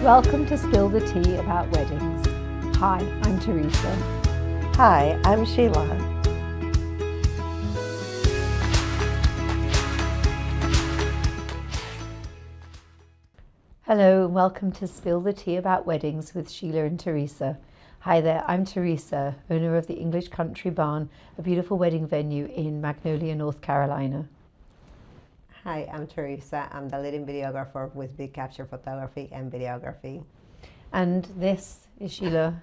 Welcome to Spill the Tea about weddings. Hi, I'm Teresa. Hi, I'm Sheila. Hello and welcome to Spill the Tea about weddings with Sheila and Teresa. Hi there, I'm Teresa, owner of the English Country Barn, a beautiful wedding venue in Magnolia, North Carolina. Hi, I'm Teresa. I'm the leading videographer with Big Capture Photography and Videography. And this is Sheila.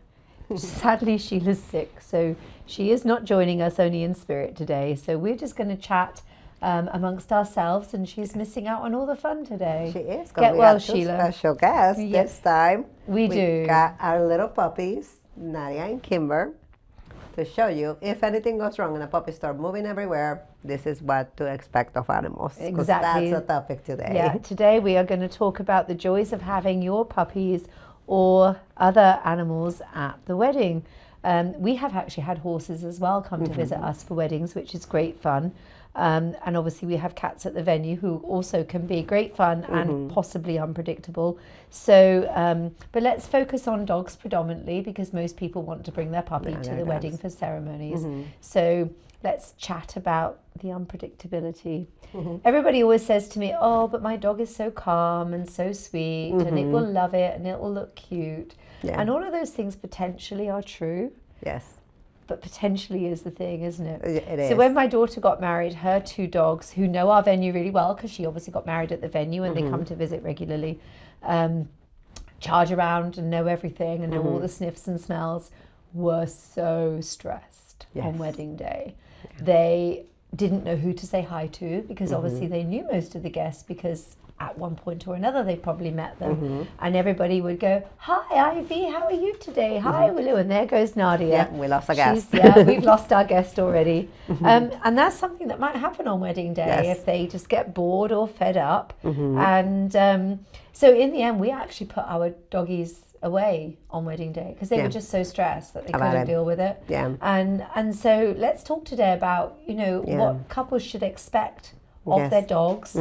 Sadly, Sheila's sick, so she is not joining us, only in spirit today. So we're just going to chat amongst ourselves, and she's missing out on all the fun today. She is. Get we well, have two Sheila. Special guests this time. We do. Got our little puppies, Nadia and Kimber, to show you if anything goes wrong and the puppies start moving everywhere. This is what to expect of animals. Exactly. That's the topic today. Yeah. Today we are going to talk about the joys of having your puppies or other animals at the wedding. We have actually had horses as well come to visit us for weddings, which is great fun. And obviously we have cats at the venue who also can be great fun and possibly unpredictable. So, but let's focus on dogs predominantly because most people want to bring their puppy to the wedding for ceremonies. So let's chat about the unpredictability. Everybody always says to me, oh, but my dog is so calm and so sweet and it will love it and it will look cute. Yeah. And all of those things potentially are true. Yes. But potentially is the thing, isn't it? It is. So when my daughter got married, her two dogs, who know our venue really well, because she obviously got married at the venue and they come to visit regularly, charge around and know everything and know all the sniffs and smells, were so stressed on wedding day. Yeah. They didn't know who to say hi to because obviously they knew most of the guests because at one point or another they probably met them and everybody would go, hi Ivy, how are you today? Hi Willow, and there goes Nadia. Yeah, we lost a guest. Yeah, we've lost our guest already. And that's something that might happen on wedding day if they just get bored or fed up. And so in the end we actually put our doggies away on wedding day because they were just so stressed that they couldn't deal with it. And so let's talk today about what couples should expect of their dogs,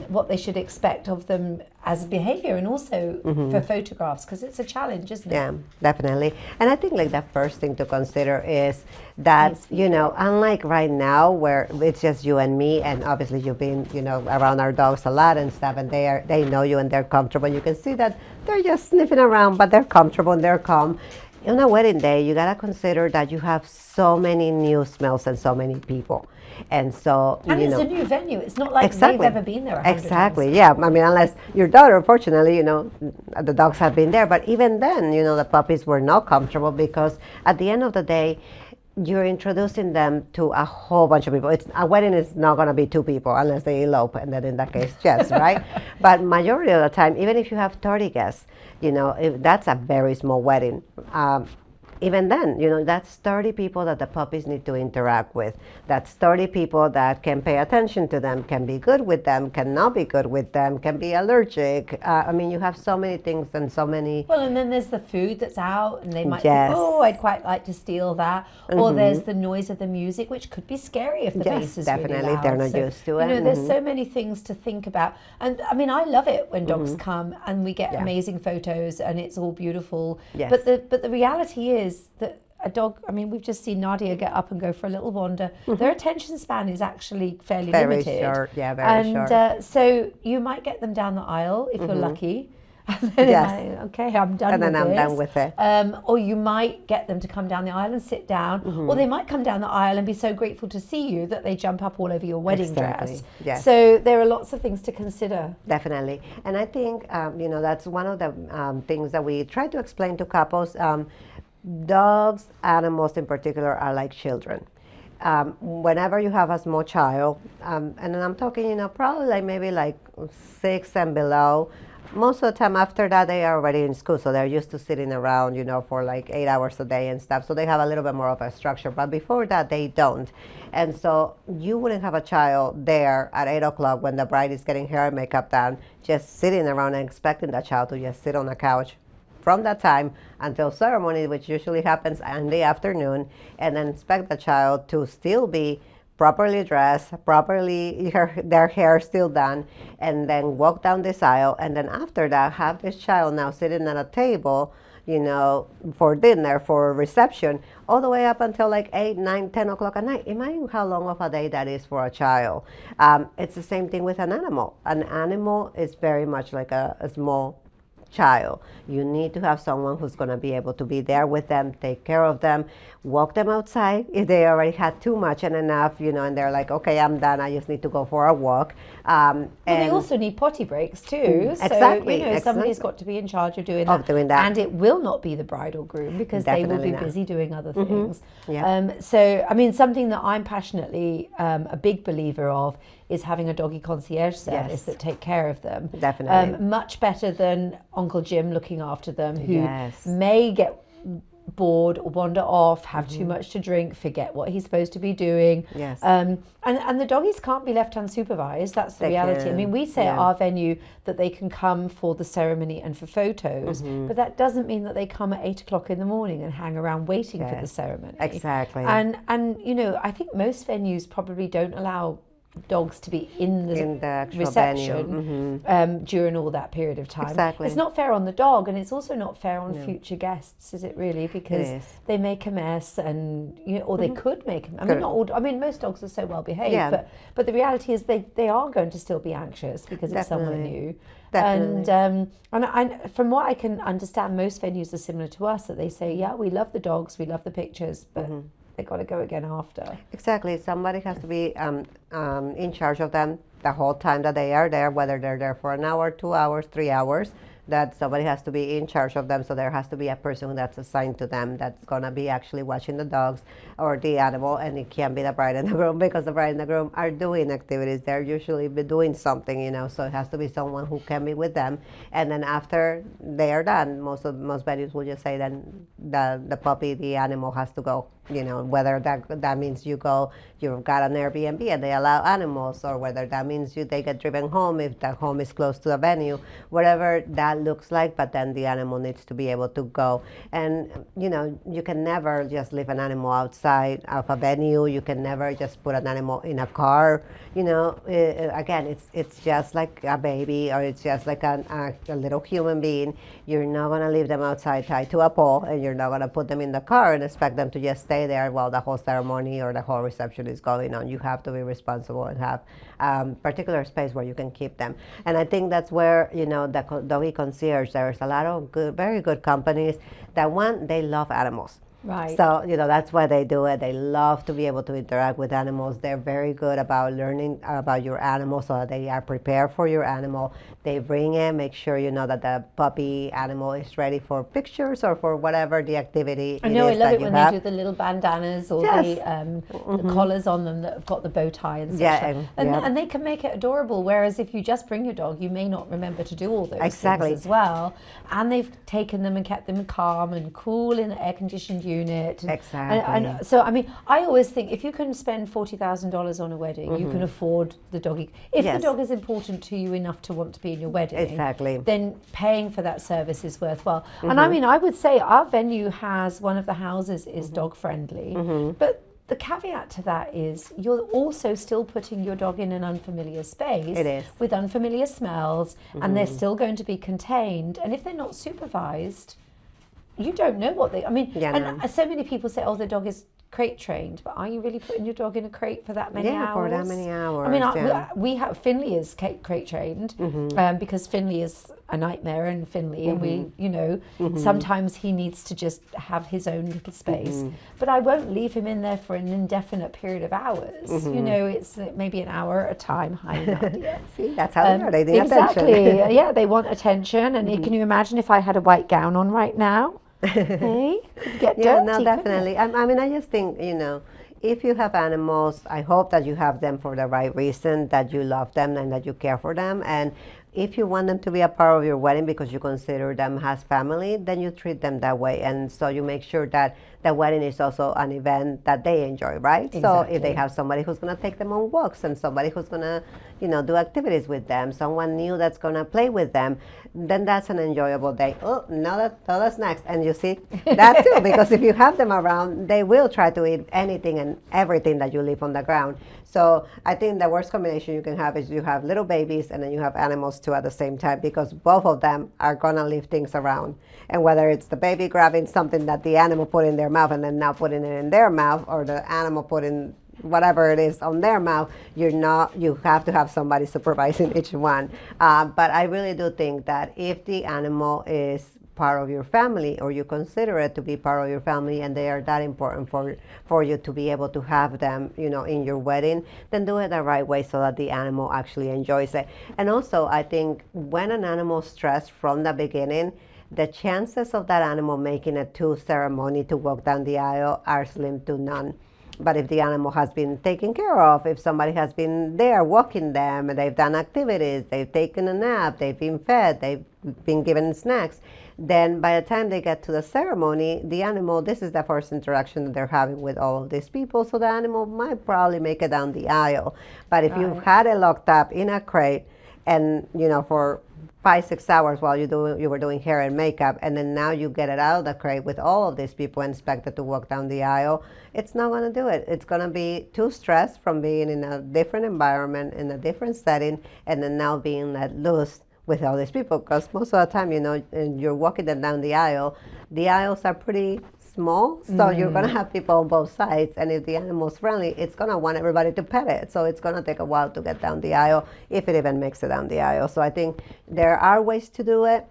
what they should expect of them as behavior and also for photographs, because it's a challenge, isn't it? Yeah, definitely. And I think like the first thing to consider is that, unlike right now where it's just you and me, and obviously you've been, around our dogs a lot and stuff, and they know you and they're comfortable. And you can see that they're just sniffing around, but they're comfortable and they're calm. On a wedding day, you gotta consider that you have so many new smells and so many people. And so, it's a new venue. It's not like they've ever been there 100 times. Yeah. I mean, unless your daughter, fortunately, the dogs have been there. But even then, the puppies were not comfortable because at the end of the day, you're introducing them to a whole bunch of people. A wedding is not going to be two people unless they elope, and then in that case, yes, right? But majority of the time, even if you have 30 guests, if that's a very small wedding. Even then, that's 30 people that the puppies need to interact with. That's 30 people that can pay attention to them, can be good with them, can not be good with them, can be allergic. I mean, you have so many things and so many... Well, and then there's the food that's out and they might think, oh, I'd quite like to steal that. Or there's the noise of the music, which could be scary if the bass is definitely, really loud. They're not used to it. There's so many things to think about. And I mean, I love it when dogs come and we get amazing photos and it's all beautiful. Yes. But the reality is that a dog, I mean, we've just seen Nadia get up and go for a little wander. Their attention span is actually fairly limited. Very short, very short. And so you might get them down the aisle if you're lucky. And then okay, I'm done with this. And then I'm done with it. Or you might get them to come down the aisle and sit down. Or they might come down the aisle and be so grateful to see you that they jump up all over your wedding dress. Yes. So there are lots of things to consider. Definitely. And I think, that's one of the things that we try to explain to couples. Dogs, animals in particular, are like children. Whenever you have a small child, and I'm talking, probably like maybe like 6 and below, most of the time after that they are already in school, so they're used to sitting around, for like 8 hours a day and stuff. So they have a little bit more of a structure, but before that they don't. And so you wouldn't have a child there at 8 o'clock when the bride is getting hair and makeup done, just sitting around and expecting that child to just sit on a couch from that time until ceremony, which usually happens in the afternoon, and then expect the child to still be properly dressed, properly their hair still done, and then walk down this aisle, and then after that have this child now sitting at a table, for dinner, for reception, all the way up until like 8, 9, 10 o'clock at night. Imagine how long of a day that is for a child. It's the same thing with an animal. An animal is very much like a small child. You need to have someone who's going to be able to be there with them, take care of them, walk them outside if they already had too much and enough, and they're like, okay, I'm done, I just need to go for a walk. And they also need potty breaks too. Exactly. So, somebody's got to be in charge of doing that. And it will not be the bride or groom, because Definitely they will be busy doing other things. Yeah. So, I mean, something that I'm passionately a big believer of is having a doggy concierge service that take care of them. Definitely. Much better than Uncle Jim looking after them, who may get bored or wander off, have too much to drink, forget what he's supposed to be doing. Yes. And the doggies can't be left unsupervised. That's the reality. I mean, we say at our venue that they can come for the ceremony and for photos, but that doesn't mean that they come at 8 o'clock in the morning and hang around waiting for the ceremony. Exactly. And I think most venues probably don't allow dogs to be in the reception during all that period of time. Exactly. It's not fair on the dog, and it's also not fair on future guests, is it really? Because they make a mess, and or they could make a mess. I mean, not all. I mean, most dogs are so well behaved, but the reality is they are going to still be anxious because it's somewhere new. Definitely. And from what I can understand, most venues are similar to us, that they say, yeah, we love the dogs, we love the pictures, but they got to go again after. Exactly. Somebody has to be in charge of them the whole time that they are there, whether they're there for an hour, 2 hours, 3 hours. That somebody has to be in charge of them. So there has to be a person that's assigned to them that's going to be actually watching the dogs or the animal. And it can't be the bride and the groom, because the bride and the groom are doing activities. They're usually be doing something, so it has to be someone who can be with them. And then after they are done, most venues will just say then the puppy, the animal has to go. Whether that means you've got an Airbnb and they allow animals, or whether that means they get driven home if the home is close to the venue, whatever that looks like, but then the animal needs to be able to go. And, you can never just leave an animal outside of a venue. You can never just put an animal in a car. Again, it's just like a baby, or it's just like a little human being. You're not going to leave them outside tied to a pole, and you're not going to put them in the car and expect them to just stay there while the whole ceremony or the whole reception is going on. You have to be responsible and have particular space where you can keep them. And I think that's where, the doggy concierge, there's a lot of very good companies that they love animals. Right. So, that's why they do it. They love to be able to interact with animals. They're very good about learning about your animal, so that they are prepared for your animal. They bring in, make sure that the puppy animal is ready for pictures or for whatever the activity I love it when they do the little bandanas or the collars on them that have got the bow tie and such. And they can make it adorable, whereas if you just bring your dog, you may not remember to do all those things as well. And they've taken them and kept them calm and cool in an air-conditioned unit. And so, I mean, I always think if you can spend $40,000 on a wedding, you can afford the doggy. If the dog is important to you enough to want to be in your wedding, then paying for that service is worthwhile. And I mean, I would say our venue has, one of the houses is dog friendly, but the caveat to that is you're also still putting your dog in an unfamiliar space with unfamiliar smells, and they're still going to be contained. And if they're not supervised, you don't know what they. I mean, so many people say, "Oh, the dog is crate trained," but are you really putting your dog in a crate for that many hours? Yeah, for that many hours. I mean, we have Finley is crate trained because Finley is a nightmare in Finley, and we, sometimes he needs to just have his own little space. But I won't leave him in there for an indefinite period of hours. It's maybe an hour at a time. See, that's how they are. They need attention. Yeah, they want attention. And can you imagine if I had a white gown on right now? Hey, get dirty. No, definitely. I mean, I just think, if you have animals, I hope that you have them for the right reason, that you love them and that you care for them. And if you want them to be a part of your wedding because you consider them as family, then you treat them that way. And so you make sure that the wedding is also an event that they enjoy, right? Exactly. So if they have somebody who's going to take them on walks and somebody who's going to, do activities with them, someone new that's going to play with them, then that's an enjoyable day. Oh, no, that's next. And you see that too, because if you have them around, they will try to eat anything and everything that you leave on the ground. So I think the worst combination you can have is you have little babies and then you have animals too at the same time, because both of them are going to leave things around. And whether it's the baby grabbing something that the animal put in their mouth and then now putting it in their mouth, or the animal putting whatever it is on their mouth, you have to have somebody supervising each one. But I really do think that if the animal is part of your family, or you consider it to be part of your family, and they are that important for you to be able to have them, in your wedding, then do it the right way so that the animal actually enjoys it. And also, I think when an animal is stressed from the beginning, the chances of that animal making it to ceremony to walk down the aisle are slim to none. But if the animal has been taken care of, if somebody has been there walking them, and they've done activities, they've taken a nap, they've been fed, they've been given snacks, then by the time they get to the ceremony, the animal, this is the first interaction that they're having with all of these people, so the animal might probably make it down the aisle. But if you've had it locked up in a crate and, for 5-6 hours while you were doing hair and makeup, and then now you get it out of the crate with all of these people and expect it to walk down the aisle, it's not going to do it. It's going to be too stressed from being in a different environment, in a different setting, and then now being let loose with all these people, because most of the time, you're walking them down the aisles are pretty small, so you're going to have people on both sides, and if the animal's friendly, it's going to want everybody to pet it, so it's going to take a while to get down the aisle, if it even makes it down the aisle. So I think there are ways to do it.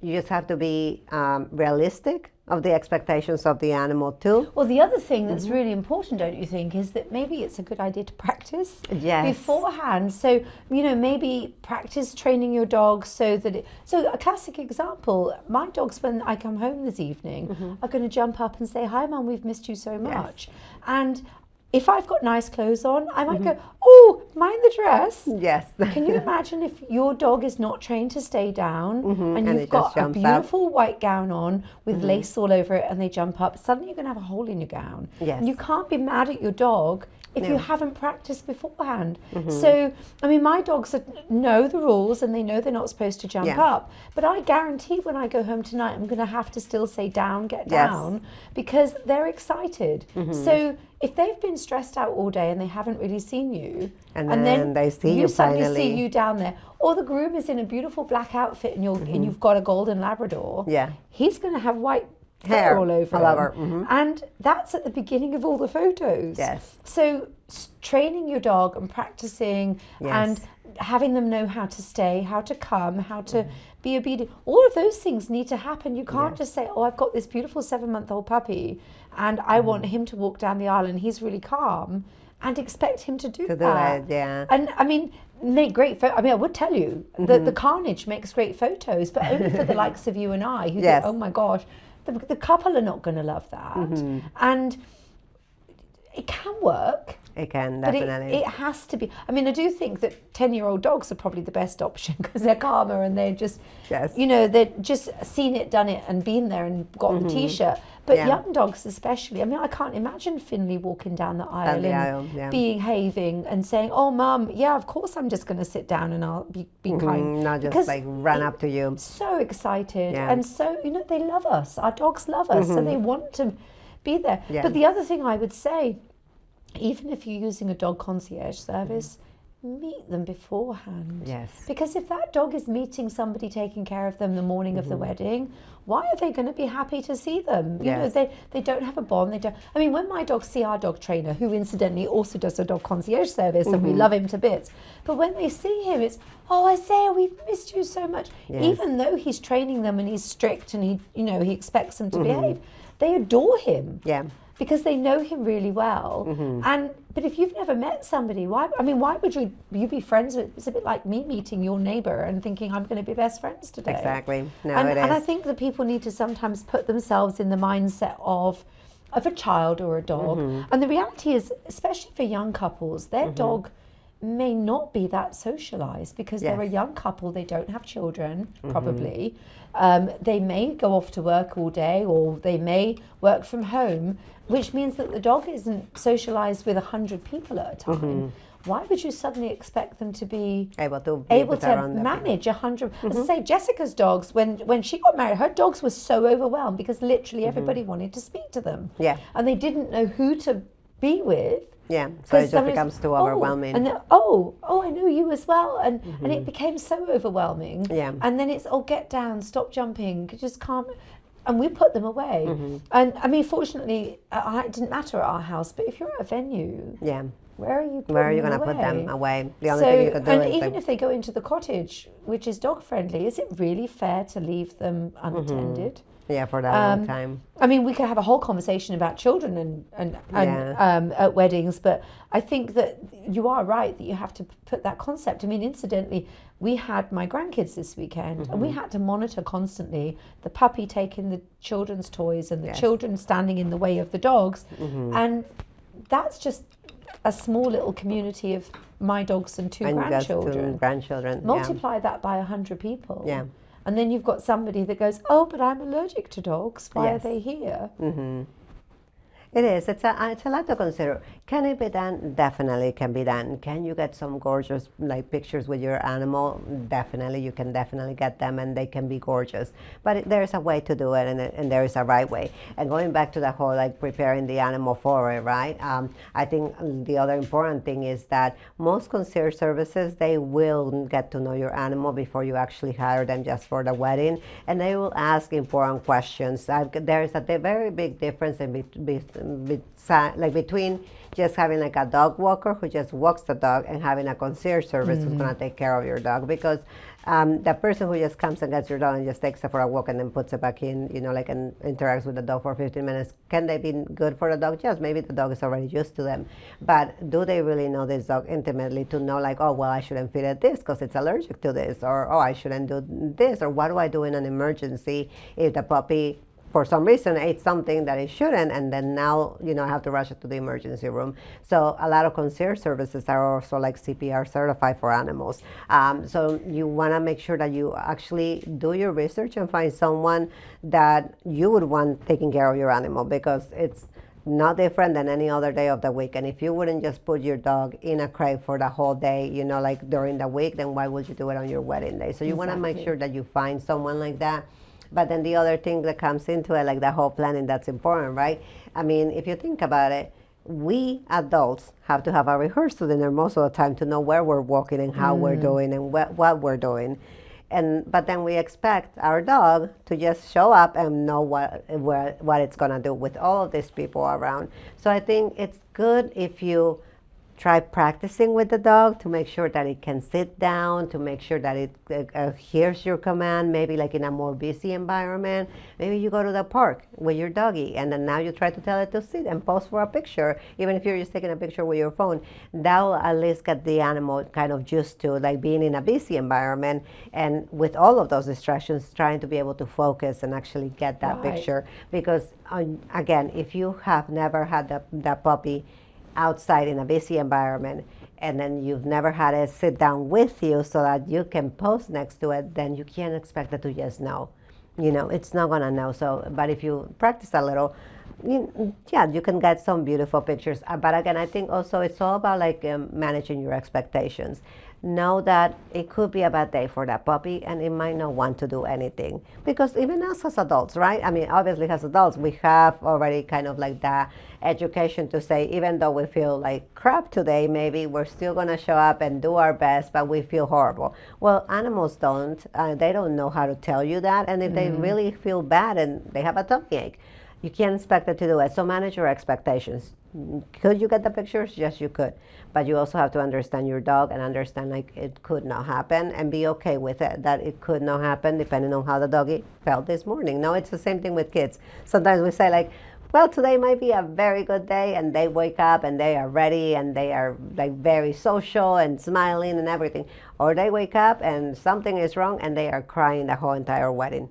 You just have to be realistic of the expectations of the animal too. Well, the other thing that's really important, don't you think, is that maybe it's a good idea to practice beforehand. So, maybe practice training your dog so that so a classic example, my dogs, when I come home this evening, are going to jump up and say, "Hi, Mum, we've missed you so much." And if I've got nice clothes on, I might go, "Oh, mind the dress." Yes. Can you imagine if your dog is not trained to stay down and And you've got a beautiful white gown on with lace all over it and they jump up, suddenly you're going to have a hole in your gown. Yes. And you can't be mad at your dog if you haven't practiced beforehand. So, my dogs know the rules and they know they're not supposed to jump up. But I guarantee when I go home tonight, I'm going to have to still say down, get down, because they're excited. So if they've been stressed out all day and they haven't really seen you, and then they see you suddenly finally see you down there, or the groom is in a beautiful black outfit and you've got a golden Labrador, he's going to have white hair all over him. And that's at the beginning of all the photos. Yes. So training your dog and practicing and having them know how to stay, how to come, how to be obedient, all of those things need to happen. You can't just say, "Oh, I've got this beautiful 7-month-old puppy and I want him to walk down the aisle and he's really calm," and expect him to do that. And make great photos. I would tell you that the carnage makes great photos, but only for the likes of you and I who think, "Oh my gosh, the couple are not going to love that." And it can work. It can, But definitely. it has to be. I do think that 10-year-old dogs are probably the best option because they're calmer and they're just, they've just seen it, done it, and been there and got the T-shirt. But young dogs especially, I can't imagine Finley walking down the aisle and behaving and saying, "Oh, Mum, of course I'm just going to sit down and I'll be kind." Not just because run up to you. So excited. And so, they love us. Our dogs love us, so they want to be there. But the other thing I would say, even if you're using a dog concierge service, meet them beforehand. Yes. Because if that dog is meeting somebody taking care of them the morning of the wedding, why are they going to be happy to see them? They don't have a bond. They don't. When my dogs see our dog trainer, who incidentally also does a dog concierge service, and we love him to bits, but when they see him, it's, "Oh, Isaiah, we've missed you so much." Even though he's training them and he's strict and he expects them to behave, they adore him. Because they know him really well. But if you've never met somebody, why would you be friends with? It's a bit like me meeting your neighbor and thinking I'm going to be best friends today. Exactly. No, and, it is. And I think that people need to sometimes put themselves in the mindset of a child or a dog. And the reality is, especially for young couples, their dog may not be that socialized because they're a Yes. young couple, they don't have children, probably. They may go off to work all day, or they may work from home, which means that the dog isn't socialized with 100 people at a time. Why would you suddenly expect them to be able to manage 100? As I say, Jessica's dogs, when she got married, her dogs were so overwhelmed because literally everybody wanted to speak to them. Yeah. And they didn't know who to be with. Yeah, so it just becomes too overwhelming. And then, I know you as well. And it became so overwhelming. Yeah. And then it's, get down, stop jumping, just calm. And we put them away. And I mean, fortunately, it didn't matter at our house, but if you're at a venue, Yeah. where are you putting Where are you them going to away? put them away? The only thing you could do and is even if they go into the cottage, which is dog friendly, is it really fair to leave them unattended? yeah, for that long time. I mean, we could have a whole conversation about children and at weddings, but I think that you are right that you have to put that concept. I mean, incidentally, we had my grandkids this weekend, and we had to monitor constantly the puppy taking the children's toys and the children standing in the way of the dogs, and that's just a small little community of my dogs and two grandchildren. Just 2 grandchildren. Multiply that by 100 people. Yeah. And then you've got somebody that goes, oh, but I'm allergic to dogs. Why are Yes. they here? It is. It's a lot to consider. Can it be done? Definitely can be done. Can you get some gorgeous pictures with your animal? Definitely, you can definitely get them, and they can be gorgeous. But there's a way to do it, and there is a right way. And going back to the whole preparing the animal for it, right? I think the other important thing is that most concierge services, they will get to know your animal before you actually hire them just for the wedding, and they will ask important questions. There is a very big difference between just having a dog walker who just walks the dog and having a concierge service who's going to take care of your dog, because the person who just comes and gets your dog and just takes it for a walk and then puts it back in, and interacts with the dog for 15 minutes, can they be good for the dog? Yes, maybe the dog is already used to them, but do they really know this dog intimately to know I shouldn't feed it this because it's allergic to this, or I shouldn't do this, or what do I do in an emergency if the puppy for some reason ate something that it shouldn't, and then now I have to rush it to the emergency room. So a lot of concierge services are also CPR certified for animals. So you want to make sure that you actually do your research and find someone that you would want taking care of your animal, because it's not different than any other day of the week. And if you wouldn't just put your dog in a crate for the whole day, during the week, then why would you do it on your wedding day? So you want to make sure that you find someone like that. But then the other thing that comes into it, the whole planning, that's important, right? I mean, if you think about it, we adults have to have a rehearsal dinner most of the time to know where we're walking and how we're doing and what we're doing. But then we expect our dog to just show up and know what it's going to do with all of these people around. So I think it's good if you try practicing with the dog to make sure that it can sit down, to make sure that it hears your command, maybe in a more busy environment. Maybe you go to the park with your doggy, and then now you try to tell it to sit and pose for a picture, even if you're just taking a picture with your phone. That will at least get the animal kind of used to being in a busy environment, and with all of those distractions, trying to be able to focus and actually get that picture. Because again, if you have never had that puppy outside in a busy environment, and then you've never had it sit down with you so that you can pose next to it, then you can't expect it to just know. It's not gonna know. So, but if you practice a little, you can get some beautiful pictures. But again, I think also it's all about managing your expectations. Know that it could be a bad day for that puppy, and it might not want to do anything. Because even us as adults, right? I mean, obviously as adults, we have already kind of the education to say, even though we feel like crap today, maybe we're still going to show up and do our best, but we feel horrible. Well, animals don't. They don't know how to tell you that. And if they really feel bad and they have a tummy ache, you can't expect it to do it. So manage your expectations. Could you get the pictures? Yes, you could. But you also have to understand your dog and understand it could not happen, and be okay with it, that it could not happen depending on how the doggy felt this morning. No, it's the same thing with kids. Sometimes we say well, today might be a very good day, and they wake up and they are ready and they are very social and smiling and everything. Or they wake up and something is wrong and they are crying the whole entire wedding.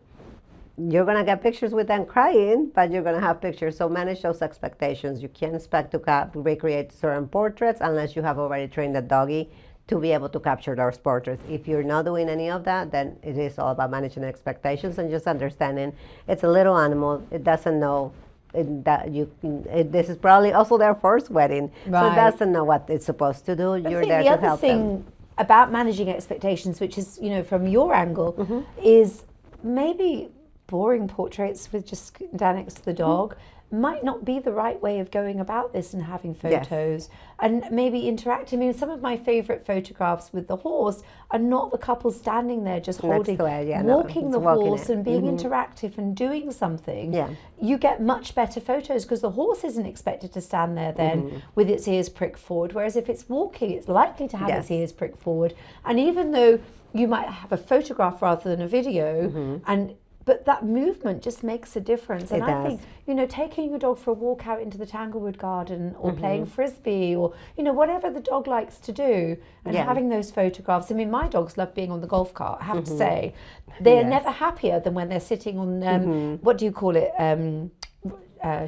you're going to get pictures with them crying, but you're going to have pictures. So manage those expectations. You can't expect to recreate certain portraits unless you have already trained the doggy to be able to capture those portraits. If you're not doing any of that, then it is all about managing expectations and just understanding it's a little animal. It doesn't know this is probably also their first wedding, so it doesn't know what it's supposed to do. You're there to help them. About managing expectations, which is, from your angle, is maybe boring portraits with just down next to the dog might not be the right way of going about this and having photos and maybe interacting. I mean, some of my favorite photographs with the horse are not the couple standing there just holding, walking the horse and being interactive and doing something. You get much better photos because the horse isn't expected to stand there then with its ears pricked forward, whereas if it's walking, it's likely to have its ears pricked forward. And even though you might have a photograph rather than a video, but that movement just makes a difference. And I think, taking your dog for a walk out into the Tanglewood Garden or playing frisbee or, whatever the dog likes to do and having those photographs. I mean, my dogs love being on the golf cart, I have to say. They're never happier than when they're sitting on, what do you call it?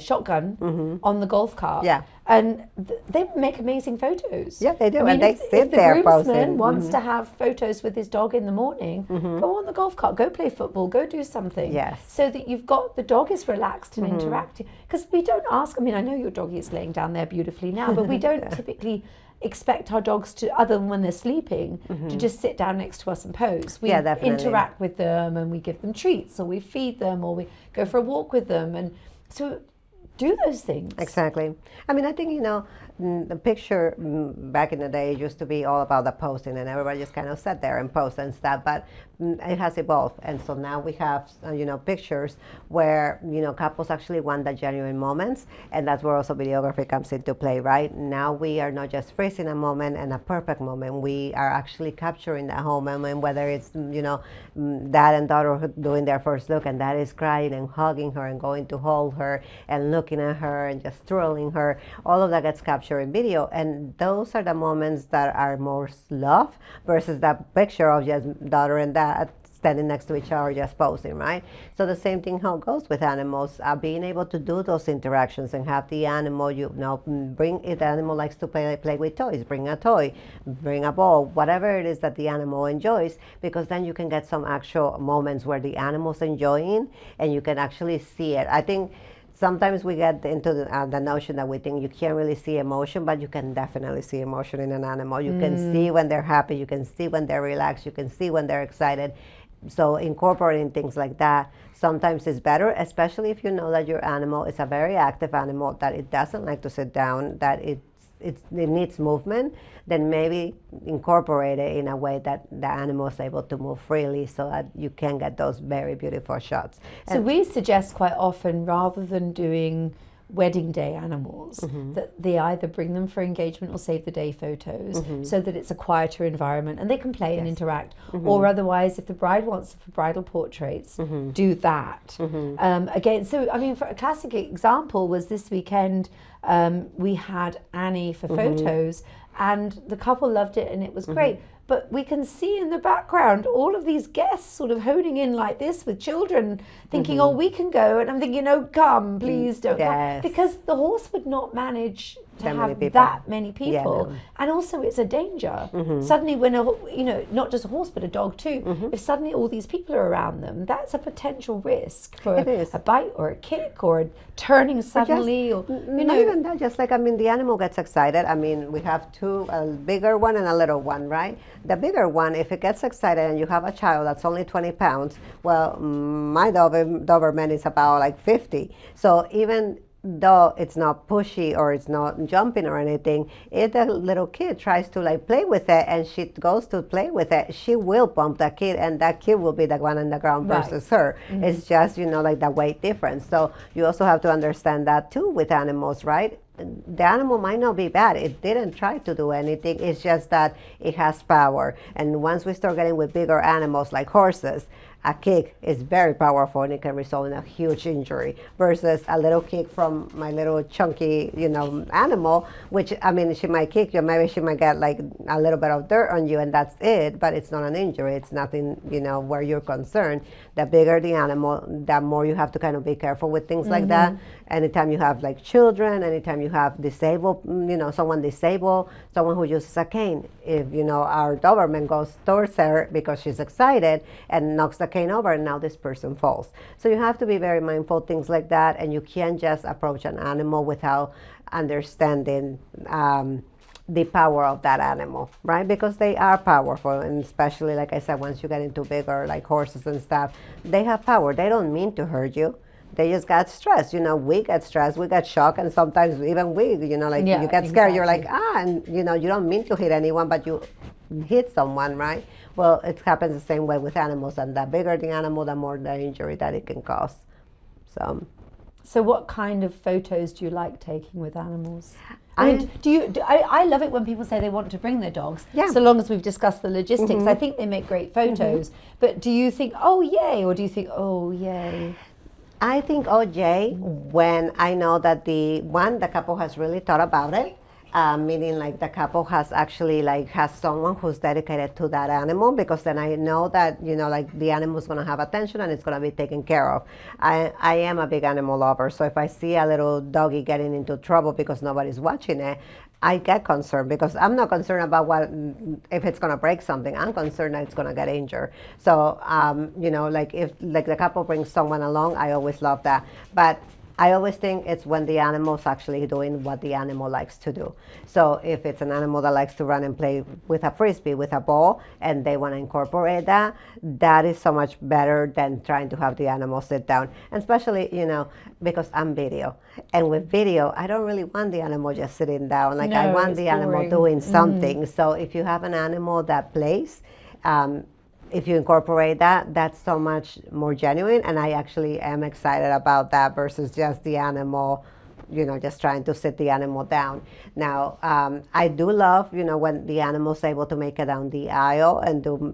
Shotgun on the golf cart. And they make amazing photos. Yeah, they do. I mean, and they sit there posing. If the groomsman wants to posing. have photos with his dog in the morning, go on the golf cart, go play football, go do something. So that you've got, the dog is relaxed and interacting. Because we don't ask, I mean, I know your doggy is laying down there beautifully now, but we don't typically expect our dogs to, other than when they're sleeping, to just sit down next to us and pose. We interact with them and we give them treats or we feed them or we go for a walk with them. And so do those things. Exactly. I mean, I think, the picture back in the day used to be all about the posing and everybody just kind of sat there and posed and stuff, but it has evolved. And so now we have, pictures where, couples actually want the genuine moments, and that's where also videography comes into play, right? Now we are not just freezing a moment and a perfect moment. We are actually capturing that whole moment, whether it's, dad and daughter doing their first look and dad is crying and hugging her and going to hold her and looking at her and just twirling her. All of that gets captured in video, and those are the moments that are more love versus that picture of just daughter and dad standing next to each other just posing, right? So the same thing how it goes with animals, being able to do those interactions and have the animal, bring it. The animal likes to play with toys, bring a toy, bring a ball, whatever it is that the animal enjoys, because then you can get some actual moments where the animal's enjoying and you can actually see it. I think sometimes we get into the notion that we think you can't really see emotion, but you can definitely see emotion in an animal. You can see when they're happy, you can see when they're relaxed, you can see when they're excited. So incorporating things like that sometimes is better, especially if you know that your animal is a very active animal, that it doesn't like to sit down, that it needs movement. Then maybe incorporate it in a way that the animal is able to move freely so that you can get those very beautiful shots. So we suggest quite often, rather than doing wedding day animals, that they either bring them for engagement or save the day photos so that it's a quieter environment and they can play and interact. Or otherwise, if the bride wants for bridal portraits, do that. Again, so I mean, for a classic example was this weekend, we had Annie for photos and the couple loved it and it was great. But we can see in the background all of these guests sort of honing in like this with children thinking, oh, we can go. And I'm thinking, no, come, please don't come. Because the horse would not manage to have that many people. And also it's a danger. Suddenly when, not just a horse, but a dog too, if suddenly all these people are around them, that's a potential risk for a bite or a kick or a turning suddenly. Not even that, just like, the animal gets excited. We have two, a bigger one and a little one, right? The bigger one, if it gets excited and you have a child that's only 20 pounds, well, my Doberman is about like 50. So even though it's not pushy or it's not jumping or anything, if the little kid tries to like play with it and she goes to play with it, she will bump that kid and that kid will be the one on the ground versus her. It's just, like the weight difference. So you also have to understand that too with animals, right? The animal might not be bad. It didn't try to do anything. It's just that it has power. And once we start getting with bigger animals like horses, a kick is very powerful and it can result in a huge injury versus a little kick from my little chunky, animal, which, I mean, she might kick you, maybe she might get like a little bit of dirt on you and that's it, but it's not an injury. It's nothing, where you're concerned. The bigger the animal, the more you have to kind of be careful with things like that. Anytime you have like children, anytime you have disabled, someone disabled, someone who uses a cane, if, our Doberman goes towards her because she's excited and knocks the cane over and now this person falls. So you have to be very mindful of things like that, and you can't just approach an animal without understanding the power of that animal, right? Because they are powerful, and especially, like I said, once you get into bigger, like horses and stuff, they have power. They don't mean to hurt you. They just got stressed. We get stressed, we get shocked, and sometimes even we, you get scared. You're like, and you don't mean to hit anyone, but you hit someone, right? Well, it happens the same way with animals, and the bigger the animal, the more the injury that it can cause. So what kind of photos do you like taking with animals? I love it when people say they want to bring their dogs, so long as we've discussed the logistics. I think they make great photos. But do you think, oh, yay, or do you think, oh, yay? I think, oh, yay, when I know that the couple has really thought about it. Meaning like the couple has actually has someone who's dedicated to that animal, because then I know that, the animal's going to have attention and it's going to be taken care of. I am a big animal lover. So if I see a little doggy getting into trouble because nobody's watching it, I get concerned, because I'm not concerned about if it's going to break something. I'm concerned that it's going to get injured. So, if the couple brings someone along, I always love that. But I always think it's when the animal's actually doing what the animal likes to do. So if it's an animal that likes to run and play with a frisbee, with a ball, and they want to incorporate that, that is so much better than trying to have the animal sit down. And especially, because I'm video. And with video, I don't really want the animal just sitting down. Like, I want the animal doing something. So if you have an animal that plays, if you incorporate that, that's so much more genuine, and I actually am excited about that versus just the animal, just trying to sit the animal down. Now, I do love, when the animal's able to make it down the aisle and do,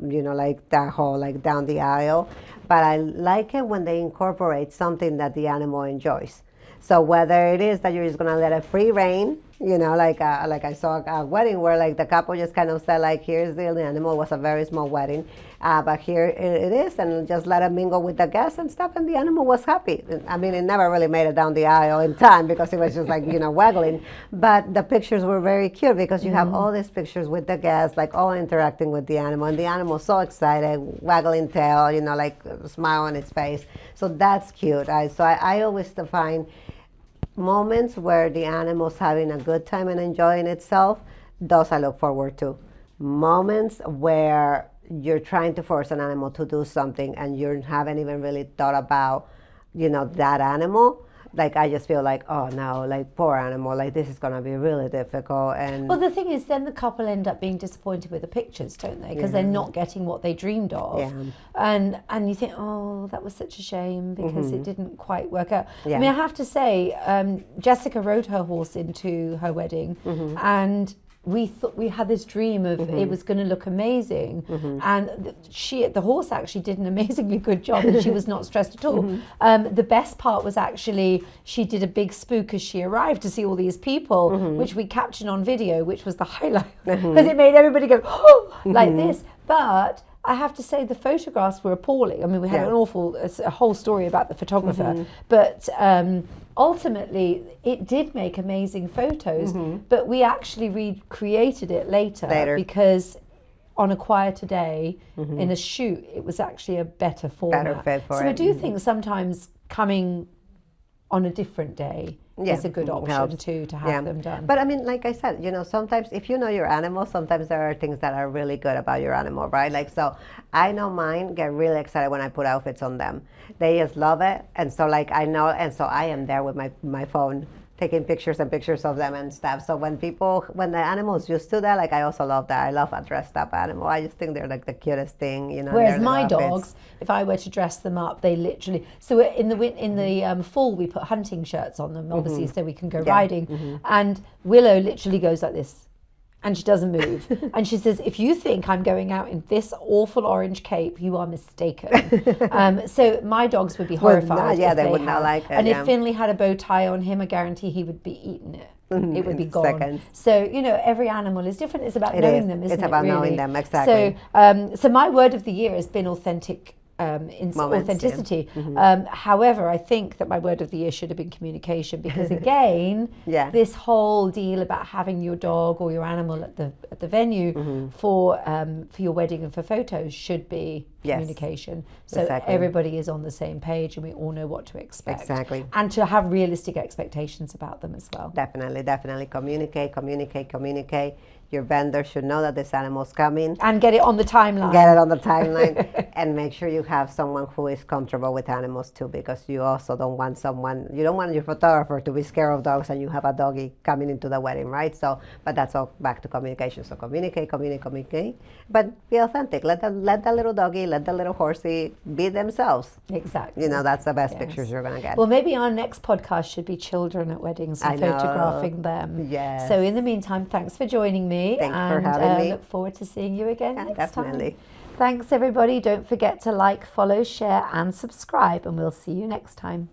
that whole, down the aisle, but I like it when they incorporate something that the animal enjoys. So whether it is that you're just gonna let it free reign, like I saw a wedding where the couple just kind of said here's the animal. It was a very small wedding, but here it is, and just let it mingle with the guests and stuff, and the animal was happy. I mean, it never really made it down the aisle in time because it was just waggling, but the pictures were very cute because you have all these pictures with the guests, all interacting with the animal, and the animal so excited, waggling tail, a smile on its face. So that's cute. I always find moments where the animal's having a good time and enjoying itself. Those I look forward to. Moments where you're trying to force an animal to do something and you haven't even really thought about, that animal. I just feel oh no, poor animal, this is going to be really difficult. And well, the thing is, then the couple end up being disappointed with the pictures, don't they? Because they're not getting what they dreamed of. And you think, oh, that was such a shame because it didn't quite work out. I mean, I have to say, Jessica rode her horse into her wedding, and we thought we had this dream of it was going to look amazing, and the horse actually did an amazingly good job, and she was not stressed at all. The best part was actually she did a big spook as she arrived to see all these people, which we captured on video, which was the highlight because it made everybody go oh like this. But I have to say the photographs were appalling. I mean, we had a whole story about the photographer, but ultimately it did make amazing photos, but we actually recreated it later. Because on a quieter day in a shoot, it was actually a better format. Better fit for so it. I do think sometimes coming on a different day is a good option too, to have them done. But I mean, like I said, sometimes if you know your animal, sometimes there are things that are really good about your animal, right? So I know mine get really excited when I put outfits on them. They just love it. And so I know, and so I am there with my phone taking pictures and pictures of them and stuff. So when the animals used to that, I also love that. I love a dressed up animal. I just think they're the cutest thing, Whereas my dogs, if I were to dress them up, they literally. So in the fall we put hunting shirts on them, obviously, so we can go riding. And Willow literally goes like this. And she doesn't move. And she says, if you think I'm going out in this awful orange cape, you are mistaken. So my dogs would be horrified. Yeah, if they would had. not like it. And yeah. if Finley had a bow tie on him, I guarantee he would be eating it. It would be In gone. seconds. So, you know, every animal is different. It's about It knowing is. them, isn't it? It's about really? knowing them, exactly. So my word of the year has been authentic. Moments, authenticity. yeah. However, I think that my word of the year should have been communication, because again, Yeah. this whole deal about having your dog or your animal at the venue for your wedding and for photos should be Yes. communication. So Exactly. everybody is on the same page and we all know what to expect. Exactly. And to have realistic expectations about them as well. Definitely communicate. Your vendor should know that this animal's coming. And get it on the timeline. Get it on the timeline. And make sure you have someone who is comfortable with animals too, because you also don't want your photographer to be scared of dogs and you have a doggy coming into the wedding, right? So, but that's all back to communication. So communicate, but be authentic. Let the little doggy, let the little horsey be themselves. Exactly. You know, that's the best Yes. pictures you're going to get. Well, maybe our next podcast should be children at weddings and I know. photographing them. Yes. So in the meantime, thanks for joining me. Thanks for and having me. Look forward to seeing you again Yeah, next definitely. time. Thanks, everybody. Don't forget to like, follow, share, and subscribe, and we'll see you next time.